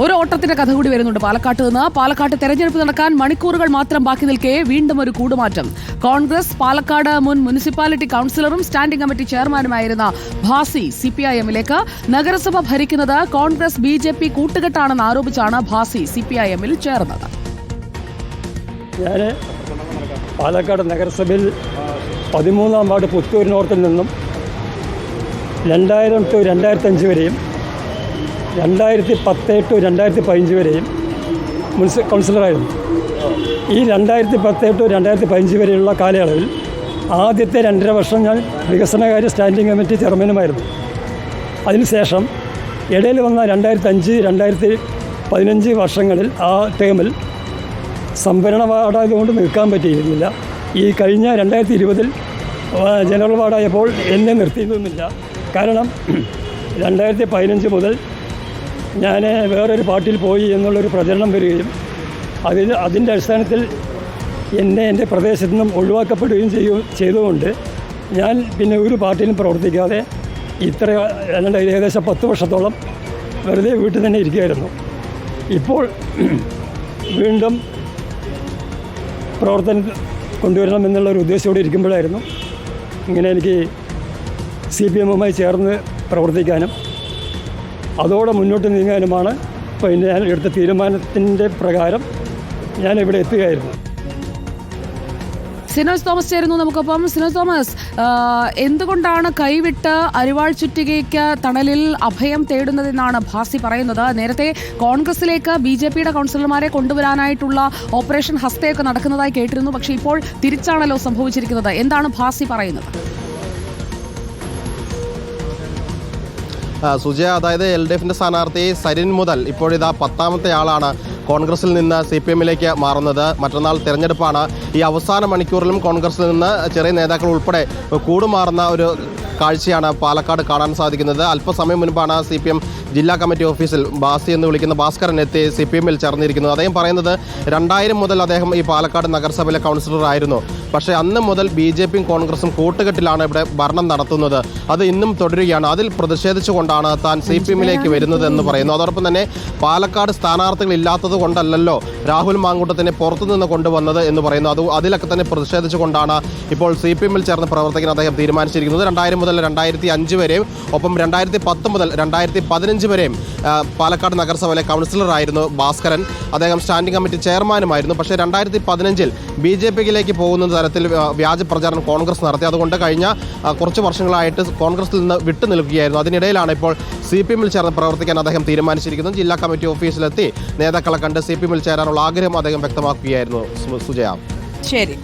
ഒരു ഓട്ടത്തിന്റെ കഥ കൂടി വരുന്നുണ്ട് പാലക്കാട്ട് നിന്ന്. പാലക്കാട്ട് തെരഞ്ഞെടുപ്പ് നടക്കാൻ മണിക്കൂറുകൾ മാത്രം ബാക്കി നിൽക്കെ വീണ്ടും ഒരു കൂടുമാറ്റം. കോൺഗ്രസ് പാലക്കാട് മുൻ മുനിസിപ്പാലിറ്റി കൌൺസിലറും സ്റ്റാൻഡിംഗ് കമ്മിറ്റി ചെയർമാനുമായിരുന്ന ഭാസി CPIM-ലേക്ക്. നഗരസഭ ഭരിക്കുന്നത് കോൺഗ്രസ് BJP കൂട്ടുകെട്ടാണെന്ന് ആരോപിച്ചാണ് ഭാസി CPIM-ൽ ചേർന്നത്. ഞാൻ പാലക്കാട് നഗരസഭയിൽ 13-ാം വാർഡ് പുത്തൂർ നോർത്തിൽ നിന്നും 2000 to 2005 വരെയും 2010 to 2015 വരെയും കൗൺസിലറായിരുന്നു. ഈ 2010 to 2015 വരെയുള്ള കാലയളവിൽ ആദ്യത്തെ 2.5 വർഷം ഞാൻ വികസനകാര്യ സ്റ്റാൻഡിംഗ് കമ്മിറ്റി ചെയർമാനുമായിരുന്നു. അതിനുശേഷം ഇടയിൽ വന്ന 2005-2015 വർഷങ്ങളിൽ ആ ടേമിൽ സംവരണ വാർഡായതുകൊണ്ട് നിൽക്കാൻ പറ്റിയിരുന്നില്ല. ഈ കഴിഞ്ഞ 2020 ജനറൽ വാർഡായപ്പോൾ എന്നെ നിർത്തിയിരുന്നില്ല. കാരണം 2015 മുതൽ ഞാൻ വേറൊരു പാർട്ടിയിൽ പോയി എന്നുള്ളൊരു പ്രചരണം വരികയും അതിൻ്റെ അടിസ്ഥാനത്തിൽ എൻ്റെ പ്രദേശത്തു നിന്നും ഒഴിവാക്കപ്പെടുകയും ചെയ്തുകൊണ്ട് ഞാൻ പിന്നെ ഒരു പാർട്ടിയിലും പ്രവർത്തിക്കാതെ ഏകദേശം 10 വർഷത്തോളം വെറുതെ വീട്ടിൽ തന്നെ ഇരിക്കുകയായിരുന്നു. ഇപ്പോൾ വീണ്ടും പ്രവർത്തനം കൊണ്ടുവരണമെന്നുള്ളൊരു ഉദ്ദേശത്തോടെ ഇരിക്കുമ്പോഴായിരുന്നു ഇങ്ങനെ എനിക്ക് CPM-മായി ചേർന്ന് പ്രവർത്തിക്കാനും അതോടെ മുന്നോട്ട് നീങ്ങാനുമാണ് ഇപ്പോൾ ഞാൻ എടുത്ത തീരുമാനത്തിൻ്റെ പ്രകാരം ഞാൻ ഇവിടെ എത്തുകയായിരുന്നു. സിനോജ് തോമസ് ചേരുന്നു നമുക്കൊപ്പം. സിനോജ് തോമസ്, എന്തുകൊണ്ടാണ് കൈവിട്ട് അരിവാൾ ചുറ്റികയ്ക്ക് തണലിൽ അഭയം തേടുന്നതെന്നാണ് ഭാസി പറയുന്നത്? നേരത്തെ കോൺഗ്രസിലേക്ക് BJP-യുടെ കൗൺസിലർമാരെ കൊണ്ടുവരാനായിട്ടുള്ള ഓപ്പറേഷൻ ഹസ്തയൊക്കെ നടക്കുന്നതായി കേട്ടിരുന്നു. പക്ഷേ ഇപ്പോൾ തിരിച്ചാണല്ലോ സംഭവിച്ചിരിക്കുന്നത്. എന്താണ് ഭാസി പറയുന്നത്? സുജയ, അതായത് LDF-ന്റെ സ്ഥാനാർത്ഥി സരിൻ മുതൽ ഇപ്പോഴിതാ 10ാമത്തെ ആളാണ് കോൺഗ്രസിൽ നിന്ന് CPM-ലേക്ക് മാറുന്നത്. മറ്റന്നാൾ തെരഞ്ഞെടുപ്പാണ്. ഈ അവസാന മണിക്കൂറിലും കോൺഗ്രസിൽ നിന്ന് ചെറിയ നേതാക്കൾ ഉൾപ്പെടെ കൂടുമാറുന്ന ഒരു കാഴ്ചയാണ് പാലക്കാട് കാണാൻ സാധിക്കുന്നത്. അല്പസമയം മുൻപാണ് CPM ജില്ലാ കമ്മിറ്റി ഓഫീസിൽ ഭാസി എന്ന് വിളിക്കുന്ന ഭാസ്കരൻ എത്തി CPM-ൽ ചേർന്നിരിക്കുന്നത്. അദ്ദേഹം പറയുന്നത് 2000 മുതൽ അദ്ദേഹം ഈ പാലക്കാട് നഗരസഭയിലെ കൗൺസിലർ ആയിരുന്നു. പക്ഷേ അന്ന് മുതൽ BJP-യും കോൺഗ്രസും കൂട്ടുകെട്ടിലാണ് ഇവിടെ ഭരണം നടത്തുന്നത്. അത് ഇന്നും തുടരുകയാണ്. അതിൽ പ്രതിഷേധിച്ചുകൊണ്ടാണ് താൻ CPM-ലേക്ക് വരുന്നത് എന്ന് പറയുന്നു. അതോടൊപ്പം തന്നെ പാലക്കാട് സ്ഥാനാർത്ഥികൾ ഇല്ലാത്തത് കൊണ്ടല്ലല്ലോ രാഹുൽ മാങ്കൂട്ടത്തിനെ പുറത്തുനിന്ന് കൊണ്ടുവന്നത് എന്ന് പറയുന്നു. അതിലൊക്കെ തന്നെ പ്രതിഷേധിച്ചുകൊണ്ടാണ് ഇപ്പോൾ CPM-ൽ ചേർന്ന് പ്രവർത്തിക്കാൻ അദ്ദേഹം തീരുമാനിച്ചിരിക്കുന്നത്. 2000 മുതൽ 2005 വരെയും ഒപ്പം 2010 മുതൽ 2015 വരെയും പാലക്കാട് നഗരസഭയിലെ കൗൺസിലറായിരുന്നു ഭാസ്കരൻ. അദ്ദേഹം സ്റ്റാൻഡിംഗ് കമ്മിറ്റി ചെയർമാനുമായിരുന്നു. പക്ഷേ 2015-ൽ BJP-യിലേക്ക് പോകുന്ന തരത്തിൽ വ്യാജ പ്രചാരണം കോൺഗ്രസ് നടത്തി. അതുകൊണ്ട് കഴിഞ്ഞ കുറച്ച് വർഷങ്ങളായിട്ട് കോൺഗ്രസിൽ നിന്ന് വിട്ടു നിൽക്കുകയായിരുന്നു. അതിനിടയിലാണ് ഇപ്പോൾ CPM-ൽ ചേർന്ന് പ്രവർത്തിക്കാൻ അദ്ദേഹം തീരുമാനിച്ചിരിക്കുന്നത്. ജില്ലാ കമ്മിറ്റി ഓഫീസിലെത്തി നേതാക്കളെ കണ്ട് CPM-ൽ ചേരാനുള്ള ആഗ്രഹം അദ്ദേഹം വ്യക്തമാക്കുകയായിരുന്നു. സുജയ, ശരി.